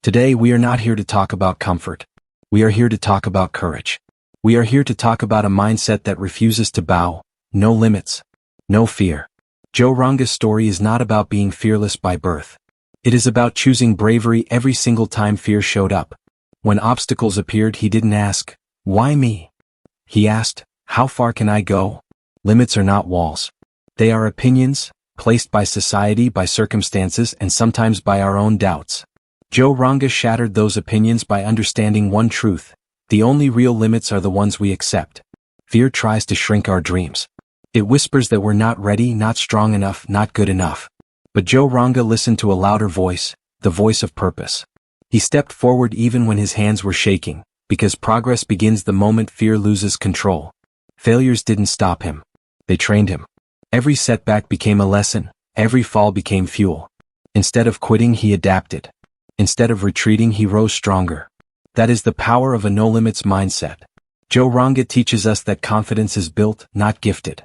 Today we are not here to talk about comfort. We are here to talk about courage. We are here to talk about a mindset that refuses to bow, no limits, no fear. Joe Ranga's story is not about being fearless by birth. It is about choosing bravery every single time fear showed up. When obstacles appeared, he didn't ask, "Why me?" He asked, "How far can I go?" Limits are not walls. They are opinions, placed by society, by circumstances, and sometimes by our own doubts. Joe Ranga shattered those opinions by understanding one truth: the only real limits are the ones we accept. Fear tries to shrink our dreams. It whispers that we're not ready, not strong enough, not good enough. But Joe Ranga listened to a louder voice, the voice of purpose. He stepped forward even when his hands were shaking, because progress begins the moment fear loses control. Failures didn't stop him. They trained him. Every setback became a lesson, every fall became fuel. Instead of quitting, he adapted. Instead of retreating, he rose stronger. That is the power of a no-limits mindset. Joe Ranga teaches us that confidence is built, not gifted.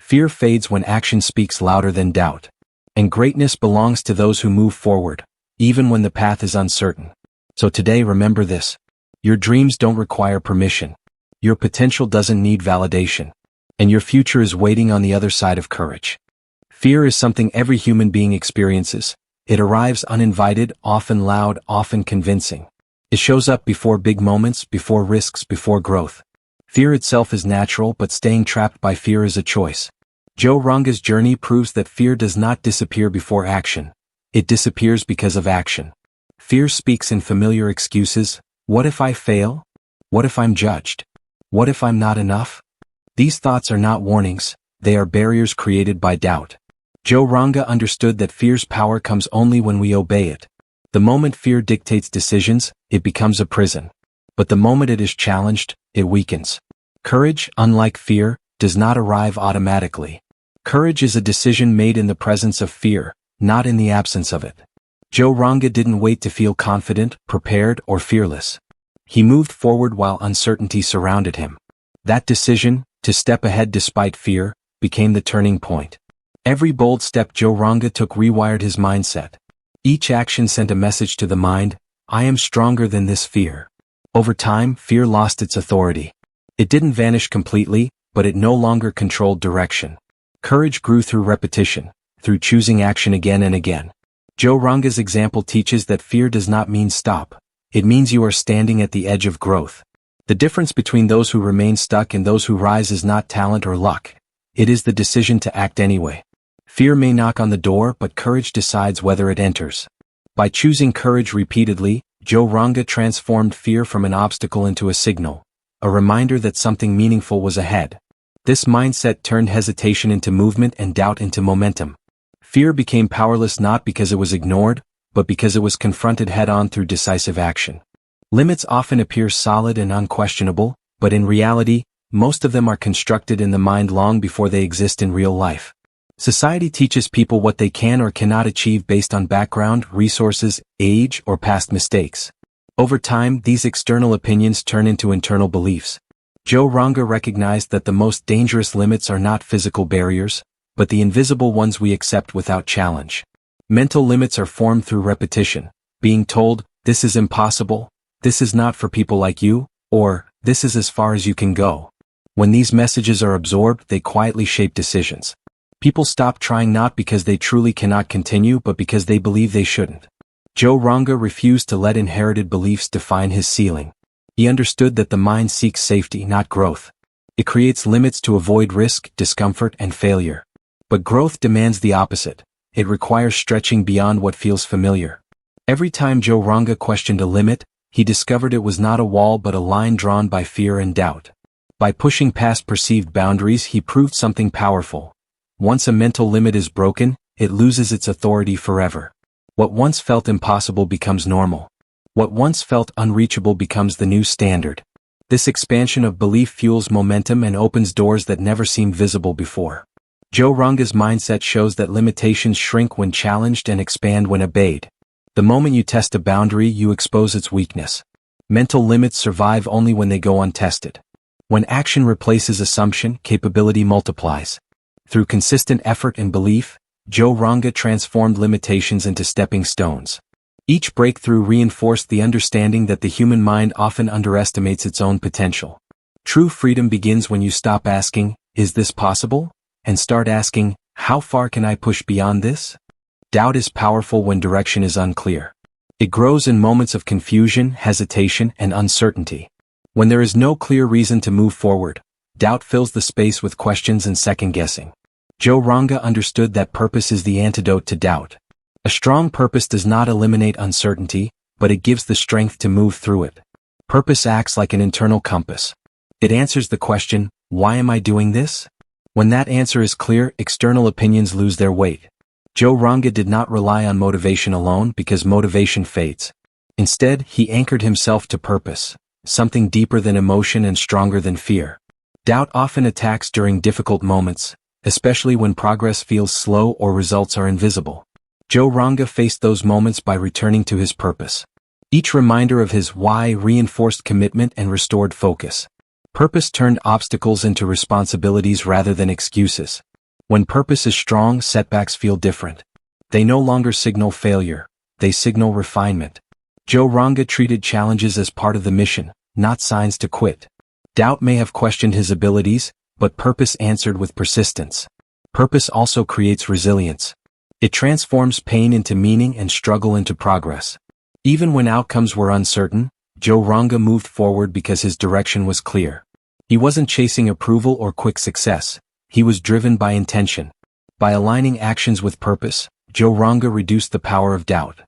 Fear fades when action speaks louder than doubt. And greatness belongs to those who move forward, even when the path is uncertain. So today, remember this: your dreams don't require permission. Your potential doesn't need validation. And your future is waiting on the other side of courage. Fear is something every human being experiences. It arrives uninvited, often loud, often convincing. It shows up before big moments, before risks, before growth. Fear itself is natural, but staying trapped by fear is a choice. Joe Ranga's journey proves that fear does not disappear before action. It disappears because of action. Fear speaks in familiar excuses. What if I fail? What if I'm judged? What if I'm not enough? These thoughts are not warnings, they are barriers created by doubt. Joe Ranga understood that fear's power comes only when we obey it. The moment fear dictates decisions, it becomes a prison. But the moment it is challenged, it weakens. Courage, unlike fear, does not arrive automatically. Courage is a decision made in the presence of fear, not in the absence of it. Joe Ranga didn't wait to feel confident, prepared, or fearless. He moved forward while uncertainty surrounded him. That decision, to step ahead despite fear, became the turning point. Every bold step Joe Ranga took rewired his mindset. Each action sent a message to the mind: I am stronger than this fear. Over time, fear lost its authority. It didn't vanish completely, but it no longer controlled direction. Courage grew through repetition, through choosing action again and again. Joe Ranga's example teaches that fear does not mean stop. It means you are standing at the edge of growth. The difference between those who remain stuck and those who rise is not talent or luck. It is the decision to act anyway. Fear may knock on the door, but courage decides whether it enters. By choosing courage repeatedly, Joe Ranga transformed fear from an obstacle into a signal, a reminder that something meaningful was ahead. This mindset turned hesitation into movement and doubt into momentum. Fear became powerless not because it was ignored, but because it was confronted head-on through decisive action. Limits often appear solid and unquestionable, but in reality, most of them are constructed in the mind long before they exist in real life. Society teaches people what they can or cannot achieve based on background, resources, age, or past mistakes. Over time, these external opinions turn into internal beliefs. Joe Ranga recognized that the most dangerous limits are not physical barriers, but the invisible ones we accept without challenge. Mental limits are formed through repetition, being told, "This is impossible," "This is not for people like you," or "This is as far as you can go." When these messages are absorbed, they quietly shape decisions. People stop trying not because they truly cannot continue, but because they believe they shouldn't. Joe Ranga refused to let inherited beliefs define his ceiling. He understood that the mind seeks safety, not growth. It creates limits to avoid risk, discomfort, and failure. But growth demands the opposite. It requires stretching beyond what feels familiar. Every time Joe Ranga questioned a limit, he discovered it was not a wall but a line drawn by fear and doubt. By pushing past perceived boundaries, he proved something powerful. Once a mental limit is broken, it loses its authority forever. What once felt impossible becomes normal. What once felt unreachable becomes the new standard. This expansion of belief fuels momentum and opens doors that never seemed visible before. Joe Ranga's mindset shows that limitations shrink when challenged and expand when obeyed. The moment you test a boundary, you expose its weakness. Mental limits survive only when they go untested. When action replaces assumption, capability multiplies. Through consistent effort and belief, Joe Ranga transformed limitations into stepping stones. Each breakthrough reinforced the understanding that the human mind often underestimates its own potential. True freedom begins when you stop asking, "Is this possible?" and start asking, "How far can I push beyond this?" Doubt is powerful when direction is unclear. It grows in moments of confusion, hesitation, and uncertainty. When there is no clear reason to move forward, doubt fills the space with questions and second-guessing. Joe Ranga understood that purpose is the antidote to doubt. A strong purpose does not eliminate uncertainty, but it gives the strength to move through it. Purpose acts like an internal compass. It answers the question, "Why am I doing this?" When that answer is clear, external opinions lose their weight. Joe Ranga did not rely on motivation alone because motivation fades. Instead, he anchored himself to purpose, something deeper than emotion and stronger than fear. Doubt often attacks during difficult moments, especially when progress feels slow or results are invisible. Joe Ranga faced those moments by returning to his purpose. Each reminder of his why reinforced commitment and restored focus. Purpose turned obstacles into responsibilities rather than excuses. When purpose is strong, setbacks feel different. They no longer signal failure, they signal refinement. Joe Ranga treated challenges as part of the mission, not signs to quit. Doubt may have questioned his abilities, but purpose answered with persistence. Purpose also creates resilience. It transforms pain into meaning and struggle into progress. Even when outcomes were uncertain, Joe Ranga moved forward because his direction was clear. He wasn't chasing approval or quick success. He was driven by intention. By aligning actions with purpose, Joe Ranga reduced the power of doubt.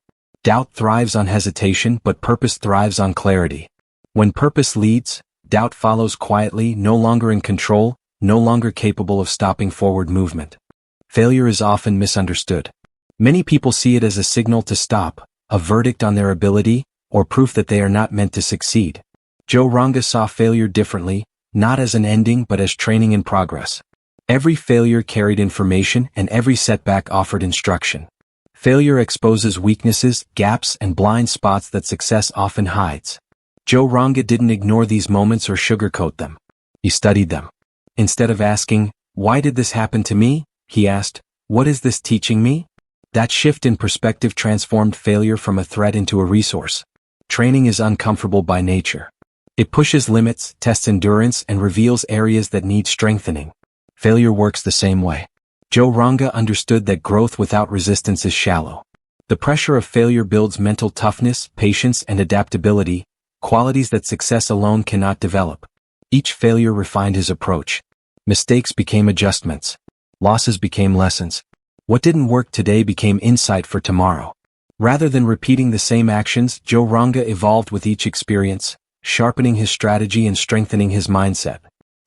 Doubt thrives on hesitation, but purpose thrives on clarity. When purpose leads, doubt follows quietly, no longer in control, no longer capable of stopping forward movement. Failure is often misunderstood. Many people see it as a signal to stop, a verdict on their ability, or proof that they are not meant to succeed. Joe Ranga saw failure differently, not as an ending but as training in progress. Every failure carried information and every setback offered instruction. Failure exposes weaknesses, gaps, and blind spots that success often hides. Joe Ranga didn't ignore these moments or sugarcoat them. He studied them. Instead of asking, "Why did this happen to me?" he asked, "What is this teaching me?" That shift in perspective transformed failure from a threat into a resource. Training is uncomfortable by nature. It pushes limits, tests endurance, and reveals areas that need strengthening. Failure works the same way. Joe Ranga understood that growth without resistance is shallow. The pressure of failure builds mental toughness, patience, and adaptability, qualities that success alone cannot develop. Each failure refined his approach. Mistakes became adjustments. Losses became lessons. What didn't work today became insight for tomorrow. Rather than repeating the same actions, Joe Ranga evolved with each experience, sharpening his strategy and strengthening his mindset.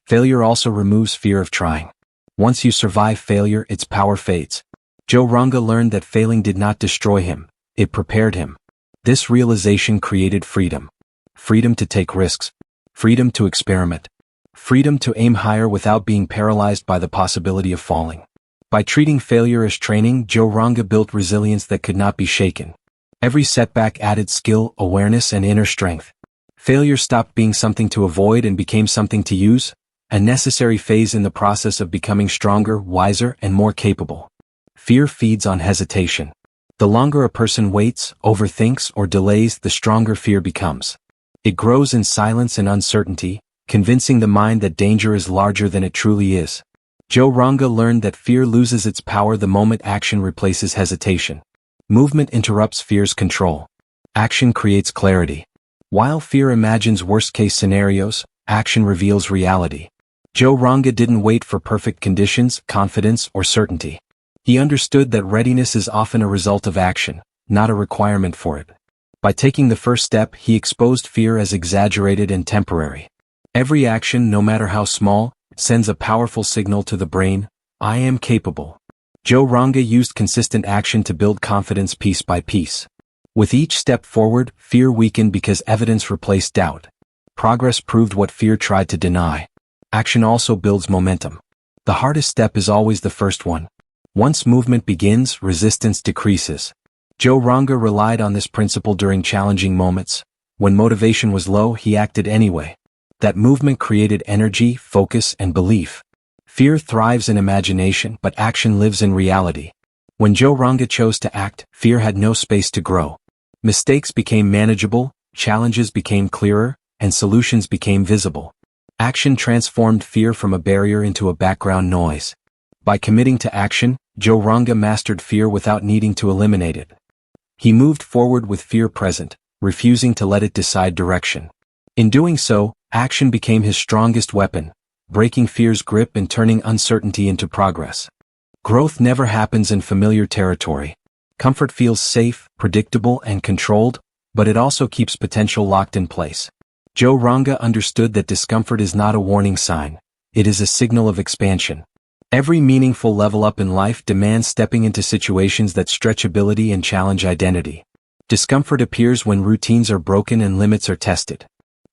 Failure also removes fear of trying. Once you survive failure, its power fades. Joe Ranga learned that failing did not destroy him, it prepared him. This realization created freedom. Freedom to take risks. Freedom to experiment. Freedom to aim higher without being paralyzed by the possibility of falling. By treating failure as training, Joe Ranga built resilience that could not be shaken. Every setback added skill, awareness, and inner strength. Failure stopped being something to avoid and became something to use, a necessary phase in the process of becoming stronger, wiser, and more capable. Fear feeds on hesitation. The longer a person waits, overthinks, or delays, the stronger fear becomes. It grows in silence and uncertainty, convincing the mind that danger is larger than it truly is. Joe Ranga learned that fear loses its power the moment action replaces hesitation. Movement interrupts fear's control. Action creates clarity. While fear imagines worst-case scenarios, action reveals reality. Joe Ranga didn't wait for perfect conditions, confidence, or certainty. He understood that readiness is often a result of action, not a requirement for it. By taking the first step, he exposed fear as exaggerated and temporary. Every action, no matter how small, sends a powerful signal to the brain, "I am capable." Joe Ranga used consistent action to build confidence piece by piece. With each step forward, fear weakened because evidence replaced doubt. Progress proved what fear tried to deny. Action also builds momentum. The hardest step is always the first one. Once movement begins, resistance decreases. Joe Ranga relied on this principle during challenging moments. When motivation was low, he acted anyway. That movement created energy, focus, and belief. Fear thrives in imagination, but action lives in reality. When Joe Ranga chose to act, fear had no space to grow. Mistakes became manageable, challenges became clearer, and solutions became visible. Action transformed fear from a barrier into a background noise. By committing to action, Joe Ranga mastered fear without needing to eliminate it. He moved forward with fear present, refusing to let it decide direction. In doing so, action became his strongest weapon, breaking fear's grip and turning uncertainty into progress. Growth never happens in familiar territory. Comfort feels safe, predictable, and controlled, but it also keeps potential locked in place. Joe Ranga understood that discomfort is not a warning sign. It is a signal of expansion. Every meaningful level up in life demands stepping into situations that stretch ability and challenge identity. Discomfort appears when routines are broken and limits are tested.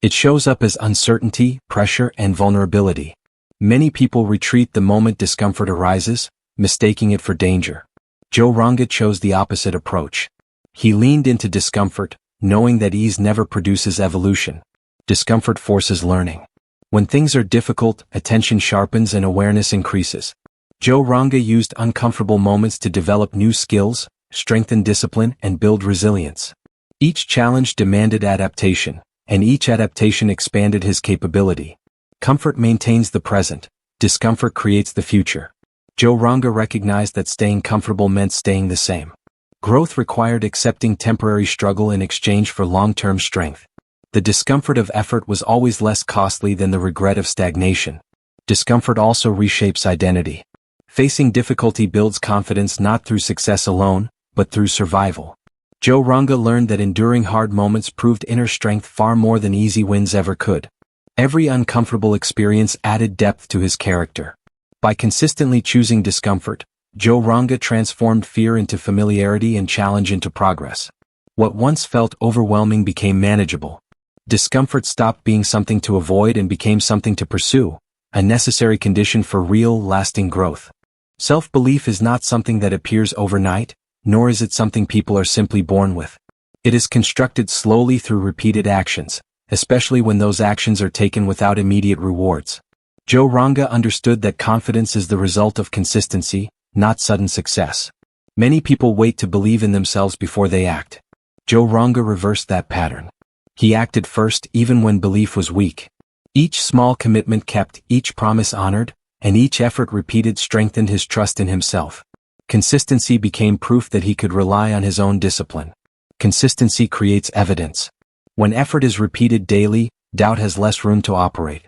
It shows up as uncertainty, pressure, and vulnerability. Many people retreat the moment discomfort arises, mistaking it for danger. Joe Ranga chose the opposite approach. He leaned into discomfort, knowing that ease never produces evolution. Discomfort forces learning. When things are difficult, attention sharpens and awareness increases. Joe Ranga used uncomfortable moments to develop new skills, strengthen discipline, and build resilience. Each challenge demanded adaptation, and each adaptation expanded his capability. Comfort maintains the present. Discomfort creates the future. Joe Ranga recognized that staying comfortable meant staying the same. Growth required accepting temporary struggle in exchange for long-term strength. The discomfort of effort was always less costly than the regret of stagnation. Discomfort also reshapes identity. Facing difficulty builds confidence not through success alone, but through survival. Joe Ranga learned that enduring hard moments proved inner strength far more than easy wins ever could. Every uncomfortable experience added depth to his character. By consistently choosing discomfort, Joe Ranga transformed fear into familiarity and challenge into progress. What once felt overwhelming became manageable. Discomfort stopped being something to avoid and became something to pursue, a necessary condition for real, lasting growth. Self-belief is not something that appears overnight, nor is it something people are simply born with. It is constructed slowly through repeated actions, especially when those actions are taken without immediate rewards. Joe Ranga understood that confidence is the result of consistency, not sudden success. Many people wait to believe in themselves before they act. Joe Ranga reversed that pattern. He acted first even when belief was weak. Each small commitment kept, each promise honored, and each effort repeated strengthened his trust in himself. Consistency became proof that he could rely on his own discipline. Consistency creates evidence. When effort is repeated daily, doubt has less room to operate.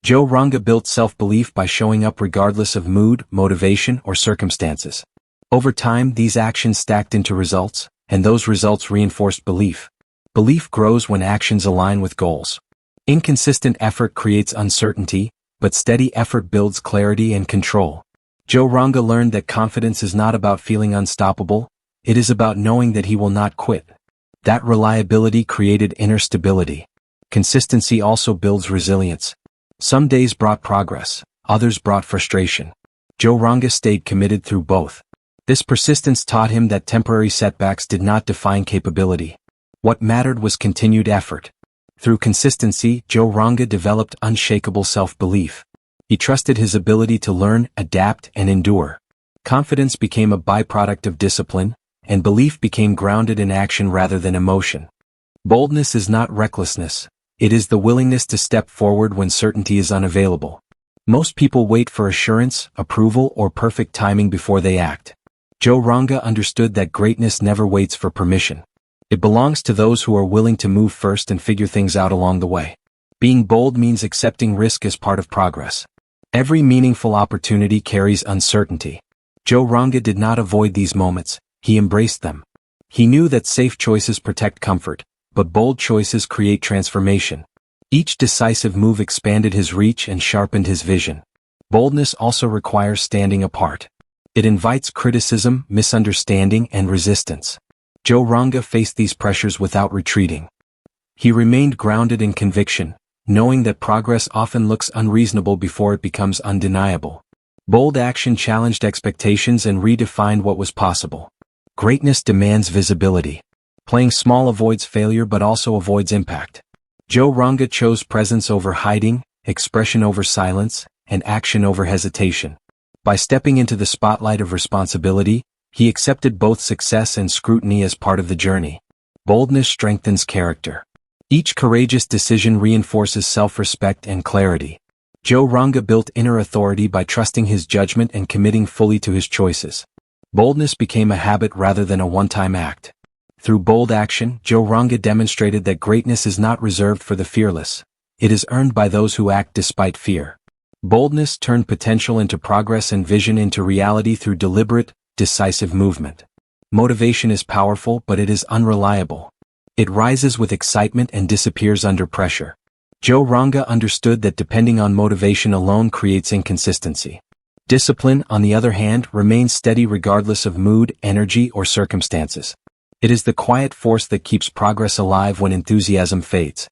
Joe Ranga built self-belief by showing up regardless of mood, motivation, or circumstances. Over time, these actions stacked into results, and those results reinforced belief. Belief grows when actions align with goals. Inconsistent effort creates uncertainty, but steady effort builds clarity and control. Joe Ranga learned that confidence is not about feeling unstoppable, it is about knowing that he will not quit. That reliability created inner stability. Consistency also builds resilience. Some days brought progress, others brought frustration. Joe Ranga stayed committed through both. This persistence taught him that temporary setbacks did not define capability. What mattered was continued effort. Through consistency, Joe Ranga developed unshakable self-belief. He trusted his ability to learn, adapt, and endure. Confidence became a byproduct of discipline, and belief became grounded in action rather than emotion. Boldness is not recklessness. It is the willingness to step forward when certainty is unavailable. Most people wait for assurance, approval, or perfect timing before they act. Joe Ranga understood that greatness never waits for permission. It belongs to those who are willing to move first and figure things out along the way. Being bold means accepting risk as part of progress. Every meaningful opportunity carries uncertainty. Joe Ranga did not avoid these moments, he embraced them. He knew that safe choices protect comfort, but bold choices create transformation. Each decisive move expanded his reach and sharpened his vision. Boldness also requires standing apart. It invites criticism, misunderstanding, and resistance. Joe Ranga faced these pressures without retreating. He remained grounded in conviction, knowing that progress often looks unreasonable before it becomes undeniable. Bold action challenged expectations and redefined what was possible. Greatness demands visibility. Playing small avoids failure but also avoids impact. Joe Ranga chose presence over hiding, expression over silence, and action over hesitation. By stepping into the spotlight of responsibility, he accepted both success and scrutiny as part of the journey. Boldness strengthens character. Each courageous decision reinforces self-respect and clarity. Joe Ranga built inner authority by trusting his judgment and committing fully to his choices. Boldness became a habit rather than a one-time act. Through bold action, Joe Ranga demonstrated that greatness is not reserved for the fearless. It is earned by those who act despite fear. Boldness turned potential into progress and vision into reality through deliberate, decisive movement. Motivation is powerful, but it is unreliable. It rises with excitement and disappears under pressure. Joe Ranga understood that depending on motivation alone creates inconsistency. Discipline, on the other hand, remains steady regardless of mood, energy, or circumstances. It is the quiet force that keeps progress alive when enthusiasm fades.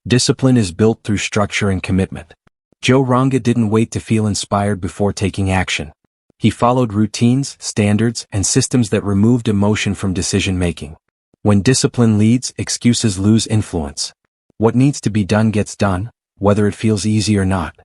Discipline is built through structure and commitment. Joe Ranga didn't wait to feel inspired before taking action. He followed routines, standards, and systems that removed emotion from decision-making. When discipline leads, excuses lose influence. What needs to be done gets done, whether it feels easy or not.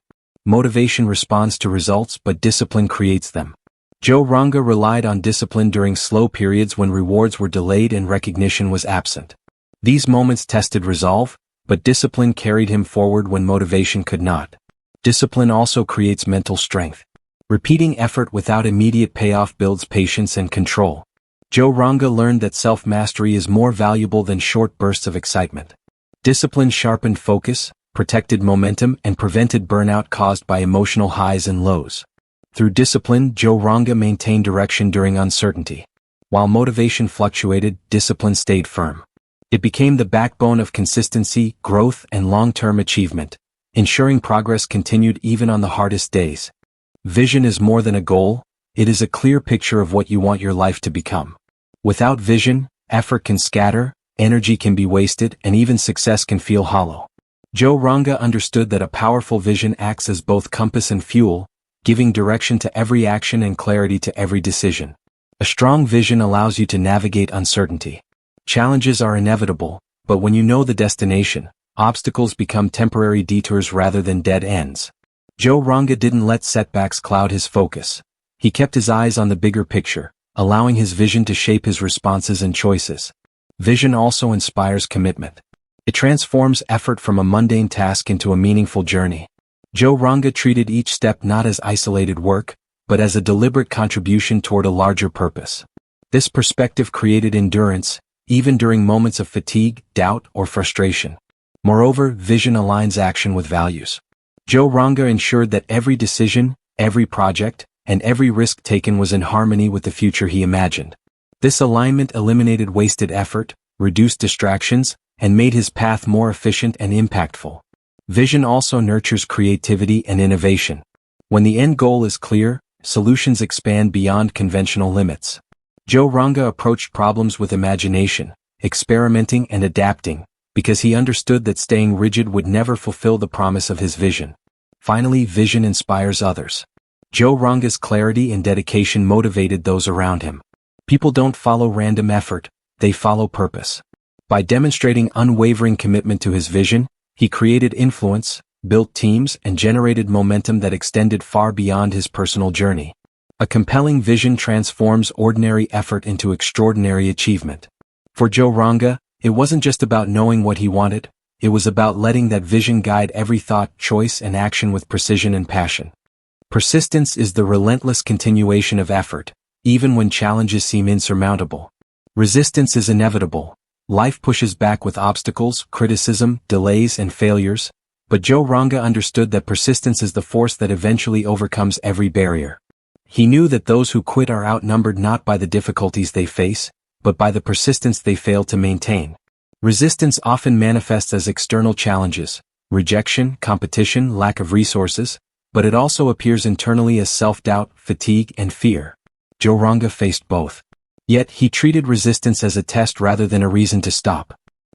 Motivation responds to results, but discipline creates them. Joe Ranga relied on discipline during slow periods when rewards were delayed and recognition was absent. These moments tested resolve, but discipline carried him forward when motivation could not. Discipline also creates mental strength. Repeating effort without immediate payoff builds patience and control. Joe Ranga learned that self-mastery is more valuable than short bursts of excitement. Discipline sharpened focus, protected momentum, and prevented burnout caused by emotional highs and lows. Through discipline, Joe Ranga maintained direction during uncertainty. While motivation fluctuated, discipline stayed firm. It became the backbone of consistency, growth, and long-term achievement, ensuring progress continued even on the hardest days. Vision is more than a goal, it is a clear picture of what you want your life to become. Without vision, effort can scatter, energy can be wasted, and even success can feel hollow. Joe Ranga understood that a powerful vision acts as both compass and fuel, giving direction to every action and clarity to every decision. A strong vision allows you to navigate uncertainty. Challenges are inevitable, but when you know the destination, obstacles become temporary detours rather than dead ends. Joe Ranga didn't let setbacks cloud his focus. He kept his eyes on the bigger picture, allowing his vision to shape his responses and choices. Vision also inspires commitment. It transforms effort from a mundane task into a meaningful journey. Joe Ranga treated each step not as isolated work, but as a deliberate contribution toward a larger purpose. This perspective created endurance, even during moments of fatigue, doubt, or frustration. Moreover, vision aligns action with values. Joe Ranga ensured that every decision, every project, and every risk taken was in harmony with the future he imagined. This alignment eliminated wasted effort, reduced distractions, and made his path more efficient and impactful. Vision also nurtures creativity and innovation. When the end goal is clear, solutions expand beyond conventional limits. Joe Ranga approached problems with imagination, experimenting and adapting, because he understood that staying rigid would never fulfill the promise of his vision. Finally, vision inspires others. Joe Ranga's clarity and dedication motivated those around him. People don't follow random effort, they follow purpose. By demonstrating unwavering commitment to his vision, he created influence, built teams, and generated momentum that extended far beyond his personal journey. A compelling vision transforms ordinary effort into extraordinary achievement. For Joe Ranga, it wasn't just about knowing what he wanted, it was about letting that vision guide every thought, choice, and action with precision and passion. Persistence is the relentless continuation of effort, even when challenges seem insurmountable. Resistance is inevitable. Life pushes back with obstacles, criticism, delays, and failures, but Joe Ranga understood that persistence is the force that eventually overcomes every barrier. He knew that those who quit are outnumbered not by the difficulties they face, but by the persistence they fail to maintain. Resistance often manifests as external challenges, rejection, competition, lack of resources, but it also appears internally as self-doubt, fatigue, and fear. Joe Ranga faced both. Yet he treated resistance as a test rather than a reason to stop.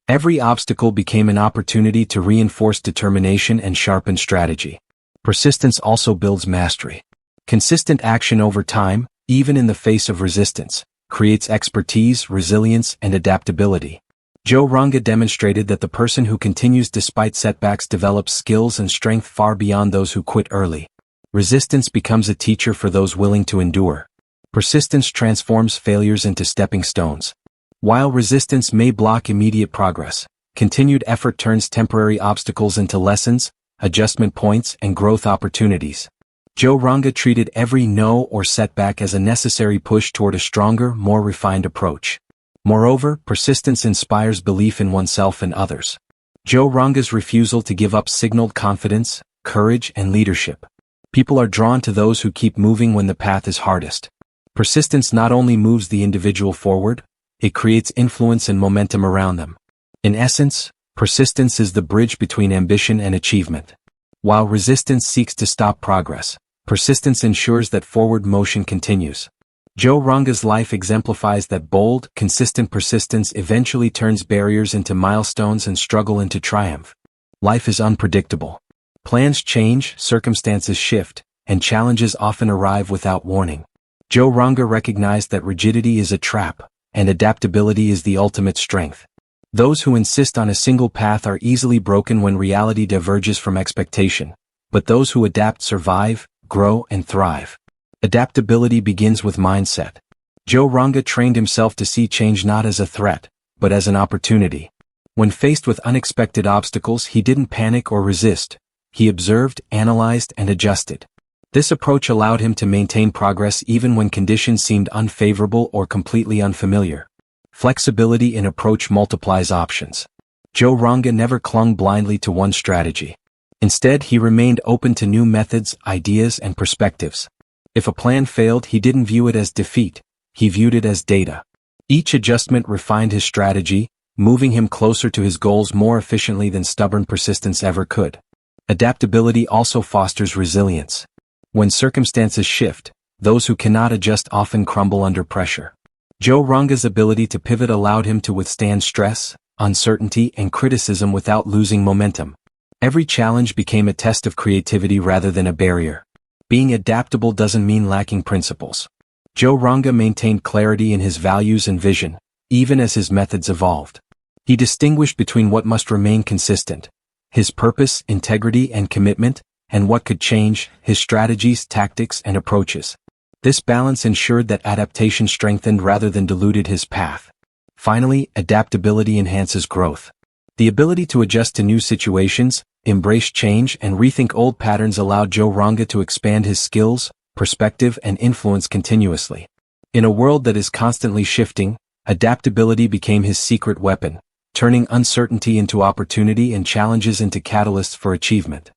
Every obstacle became an opportunity to reinforce determination and sharpen strategy. Persistence also builds mastery. Consistent action over time, even in the face of resistance, creates expertise, resilience, and adaptability. Joe Ranga demonstrated that the person who continues despite setbacks develops skills and strength far beyond those who quit early. Resistance becomes a teacher for those willing to endure. Persistence transforms failures into stepping stones. While resistance may block immediate progress, continued effort turns temporary obstacles into lessons, adjustment points, and growth opportunities. Joe Ranga treated every no or setback as a necessary push toward a stronger, more refined approach. Moreover, persistence inspires belief in oneself and others. Joe Ranga's refusal to give up signaled confidence, courage, and leadership. People are drawn to those who keep moving when the path is hardest. Persistence not only moves the individual forward, it creates influence and momentum around them. In essence, persistence is the bridge between ambition and achievement. While resistance seeks to stop progress, persistence ensures that forward motion continues. Joe Ranga's life exemplifies that bold, consistent persistence eventually turns barriers into milestones and struggle into triumph. Life is unpredictable. Plans change, circumstances shift, and challenges often arrive without warning. Joe Ranga recognized that rigidity is a trap, and adaptability is the ultimate strength. Those who insist on a single path are easily broken when reality diverges from expectation, but those who adapt survive, grow, and thrive. Adaptability begins with mindset. Joe Ranga trained himself to see change not as a threat, but as an opportunity. When faced with unexpected obstacles, he didn't panic or resist. He observed, analyzed, and adjusted. This approach allowed him to maintain progress even when conditions seemed unfavorable or completely unfamiliar. Flexibility in approach multiplies options. Joe Ranga never clung blindly to one strategy. Instead, he remained open to new methods, ideas, and perspectives. If a plan failed, he didn't view it as defeat, he viewed it as data. Each adjustment refined his strategy, moving him closer to his goals more efficiently than stubborn persistence ever could. Adaptability also fosters resilience. When circumstances shift, those who cannot adjust often crumble under pressure. Joe Ranga's ability to pivot allowed him to withstand stress, uncertainty, and criticism without losing momentum. Every challenge became a test of creativity rather than a barrier. Being adaptable doesn't mean lacking principles. Joe Ranga maintained clarity in his values and vision, even as his methods evolved. He distinguished between what must remain consistent, his purpose, integrity, and commitment, and what could change, his strategies, tactics, and approaches. This balance ensured that adaptation strengthened rather than diluted his path. Finally, adaptability enhances growth. The ability to adjust to new situations, embrace change, and rethink old patterns allowed Joe Ranga to expand his skills, perspective, and influence continuously. In a world that is constantly shifting, adaptability became his secret weapon, turning uncertainty into opportunity and challenges into catalysts for achievement.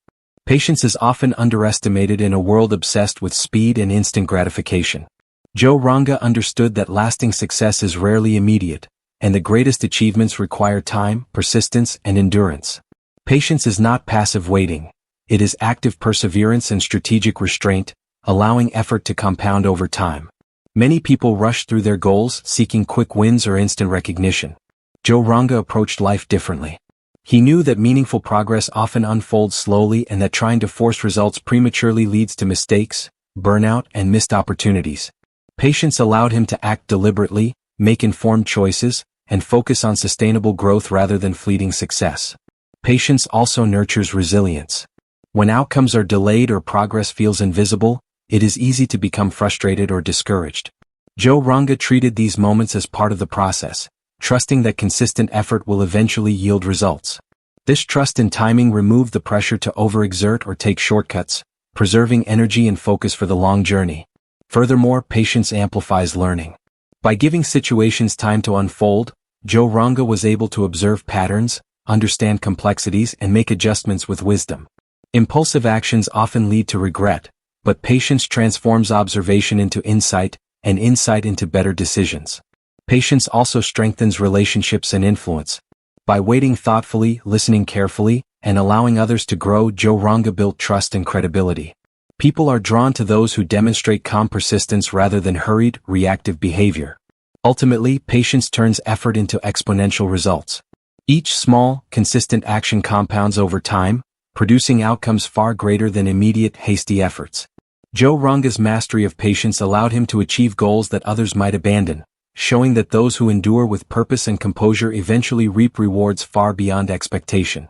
Patience is often underestimated in a world obsessed with speed and instant gratification. Joe Ranga understood that lasting success is rarely immediate, and the greatest achievements require time, persistence, and endurance. Patience is not passive waiting. It is active perseverance and strategic restraint, allowing effort to compound over time. Many people rush through their goals, seeking quick wins or instant recognition. Joe Ranga approached life differently. He knew that meaningful progress often unfolds slowly and that trying to force results prematurely leads to mistakes, burnout, and missed opportunities. Patience allowed him to act deliberately, make informed choices, and focus on sustainable growth rather than fleeting success. Patience also nurtures resilience. When outcomes are delayed or progress feels invisible, it is easy to become frustrated or discouraged. Joe Ranga treated these moments as part of the process, trusting that consistent effort will eventually yield results. This trust in timing removed the pressure to overexert or take shortcuts, preserving energy and focus for the long journey. Furthermore, patience amplifies learning. By giving situations time to unfold, Joe Ranga was able to observe patterns, understand complexities, and make adjustments with wisdom. Impulsive actions often lead to regret, but patience transforms observation into insight, and insight into better decisions. Patience also strengthens relationships and influence. By waiting thoughtfully, listening carefully, and allowing others to grow, Joe Ranga built trust and credibility. People are drawn to those who demonstrate calm persistence rather than hurried, reactive behavior. Ultimately, patience turns effort into exponential results. Each small, consistent action compounds over time, producing outcomes far greater than immediate, hasty efforts. Joe Ranga's mastery of patience allowed him to achieve goals that others might abandon, showing that those who endure with purpose and composure eventually reap rewards far beyond expectation.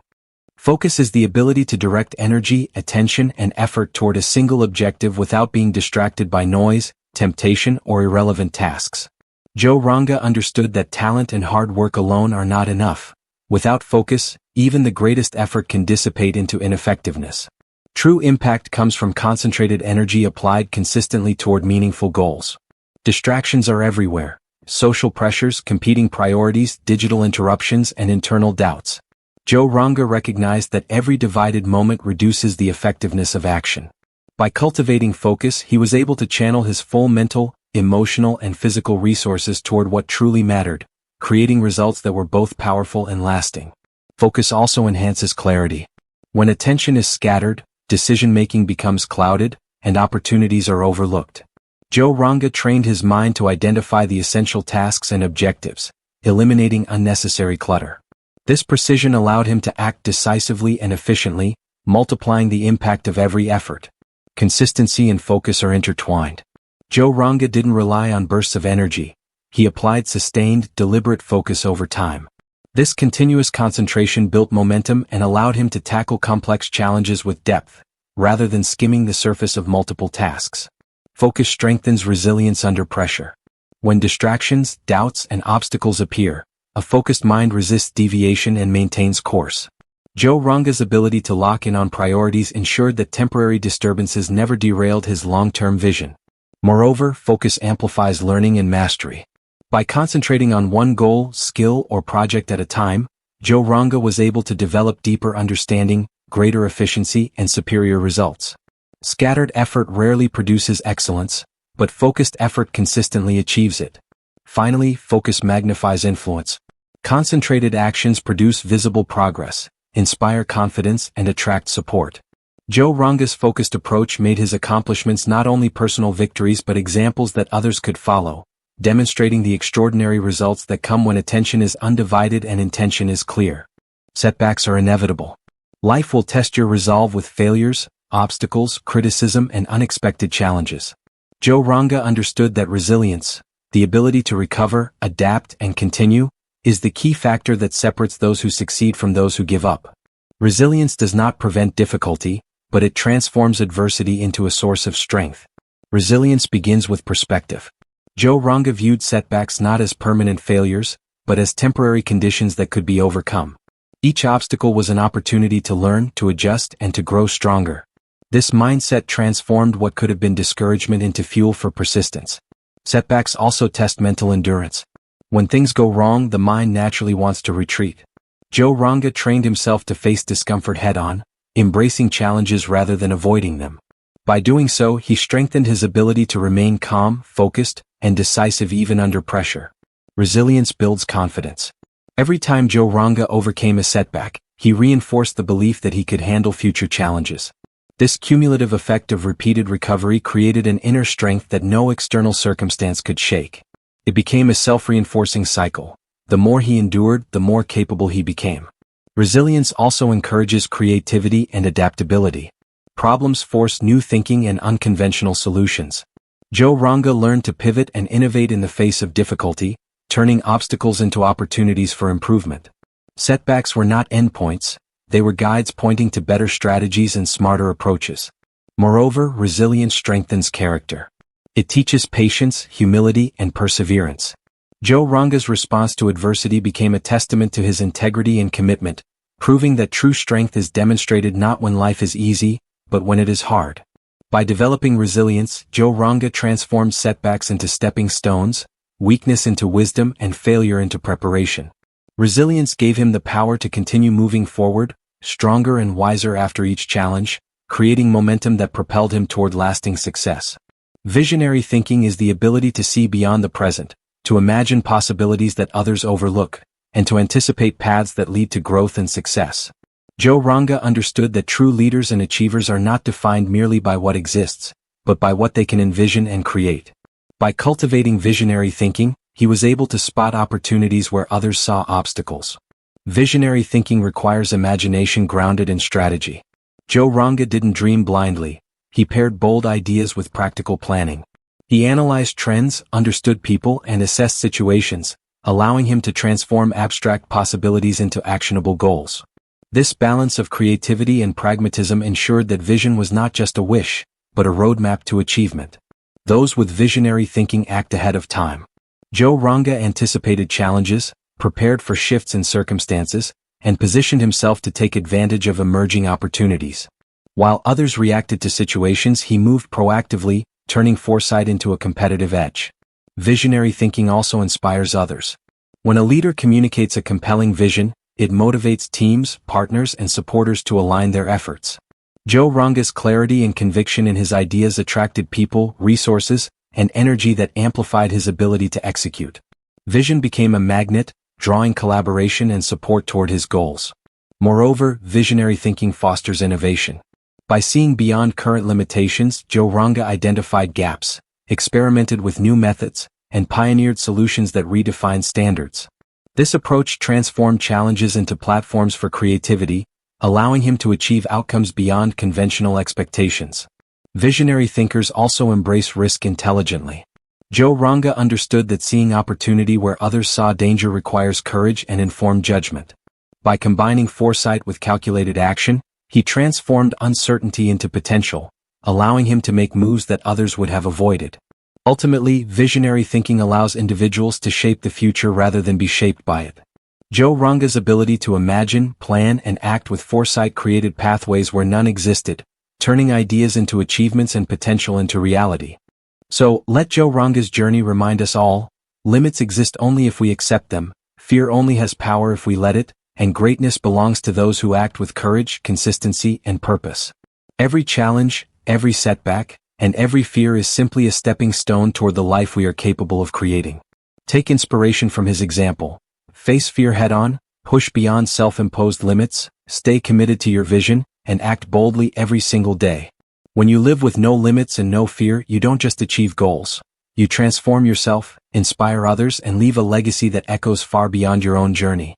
Focus is the ability to direct energy, attention, and effort toward a single objective without being distracted by noise, temptation, or irrelevant tasks. Joe Ranga understood that talent and hard work alone are not enough. Without focus, even the greatest effort can dissipate into ineffectiveness. True impact comes from concentrated energy applied consistently toward meaningful goals. Distractions are everywhere: social pressures, competing priorities, digital interruptions, and internal doubts. Joe Ranga recognized that every divided moment reduces the effectiveness of action. By cultivating focus, he was able to channel his full mental, emotional, and physical resources toward what truly mattered, creating results that were both powerful and lasting. Focus also enhances clarity. When attention is scattered, decision-making becomes clouded, and opportunities are overlooked. Joe Ranga trained his mind to identify the essential tasks and objectives, eliminating unnecessary clutter. This precision allowed him to act decisively and efficiently, multiplying the impact of every effort. Consistency and focus are intertwined. Joe Ranga didn't rely on bursts of energy. He applied sustained, deliberate focus over time. This continuous concentration built momentum and allowed him to tackle complex challenges with depth, rather than skimming the surface of multiple tasks. Focus strengthens resilience under pressure. When distractions, doubts, and obstacles appear, a focused mind resists deviation and maintains course. Joe Ranga's ability to lock in on priorities ensured that temporary disturbances never derailed his long-term vision. Moreover, focus amplifies learning and mastery. By concentrating on one goal, skill, or project at a time, Joe Ranga was able to develop deeper understanding, greater efficiency, and superior results. Scattered effort rarely produces excellence, but focused effort consistently achieves it. Finally, focus magnifies influence. Concentrated actions produce visible progress, inspire confidence, and attract support. Joe Ranga's focused approach made his accomplishments not only personal victories but examples that others could follow, demonstrating the extraordinary results that come when attention is undivided and intention is clear. Setbacks are inevitable. Life will test your resolve with failures, obstacles, criticism, and unexpected challenges. Joe Ranga understood that resilience, the ability to recover, adapt, and continue, is the key factor that separates those who succeed from those who give up. Resilience does not prevent difficulty, but it transforms adversity into a source of strength. Resilience begins with perspective. Joe Ranga viewed setbacks not as permanent failures, but as temporary conditions that could be overcome. Each obstacle was an opportunity to learn, to adjust, and to grow stronger. This mindset transformed what could have been discouragement into fuel for persistence. Setbacks also test mental endurance. When things go wrong, the mind naturally wants to retreat. Joe Ranga trained himself to face discomfort head-on, embracing challenges rather than avoiding them. By doing so, he strengthened his ability to remain calm, focused, and decisive even under pressure. Resilience builds confidence. Every time Joe Ranga overcame a setback, he reinforced the belief that he could handle future challenges. This cumulative effect of repeated recovery created an inner strength that no external circumstance could shake. It became a self-reinforcing cycle. The more he endured, the more capable he became. Resilience also encourages creativity and adaptability. Problems force new thinking and unconventional solutions. Joe Ranga learned to pivot and innovate in the face of difficulty, turning obstacles into opportunities for improvement. Setbacks were not endpoints, they were guides pointing to better strategies and smarter approaches. Moreover, resilience strengthens character. It teaches patience, humility, and perseverance. Joe Ranga's response to adversity became a testament to his integrity and commitment, proving that true strength is demonstrated not when life is easy, but when it is hard. By developing resilience, Joe Ranga transformed setbacks into stepping stones, weakness into wisdom, and failure into preparation. Resilience gave him the power to continue moving forward, stronger and wiser after each challenge, creating momentum that propelled him toward lasting success. Visionary thinking is the ability to see beyond the present, to imagine possibilities that others overlook, and to anticipate paths that lead to growth and success. Joe Ranga understood that true leaders and achievers are not defined merely by what exists, but by what they can envision and create. By cultivating visionary thinking, he was able to spot opportunities where others saw obstacles. Visionary thinking requires imagination grounded in strategy. Joe Ranga didn't dream blindly. He paired bold ideas with practical planning. He analyzed trends, understood people, and assessed situations, allowing him to transform abstract possibilities into actionable goals. This balance of creativity and pragmatism ensured that vision was not just a wish, but a roadmap to achievement. Those with visionary thinking act ahead of time. Joe Ranga anticipated challenges, prepared for shifts in circumstances, and positioned himself to take advantage of emerging opportunities. While others reacted to situations, he moved proactively, turning foresight into a competitive edge. Visionary thinking also inspires others. When a leader communicates a compelling vision, it motivates teams, partners, and supporters to align their efforts. Joe Ranga's clarity and conviction in his ideas attracted people, resources, and energy that amplified his ability to execute. Vision became a magnet, drawing collaboration and support toward his goals. Moreover, visionary thinking fosters innovation. By seeing beyond current limitations, Joe Ranga identified gaps, experimented with new methods, and pioneered solutions that redefined standards. This approach transformed challenges into platforms for creativity, allowing him to achieve outcomes beyond conventional expectations. Visionary thinkers also embrace risk intelligently. Joe Ranga understood that seeing opportunity where others saw danger requires courage and informed judgment. By combining foresight with calculated action, he transformed uncertainty into potential, allowing him to make moves that others would have avoided. Ultimately, visionary thinking allows individuals to shape the future rather than be shaped by it. Joe Ranga's ability to imagine, plan, and act with foresight created pathways where none existed, turning ideas into achievements and potential into reality. So, let Joe Ranga's journey remind us all, limits exist only if we accept them, fear only has power if we let it, and greatness belongs to those who act with courage, consistency, and purpose. Every challenge, every setback, and every fear is simply a stepping stone toward the life we are capable of creating. Take inspiration from his example. Face fear head-on, push beyond self-imposed limits, stay committed to your vision, and act boldly every single day. When you live with no limits and no fear, you don't just achieve goals. You transform yourself, inspire others, and leave a legacy that echoes far beyond your own journey.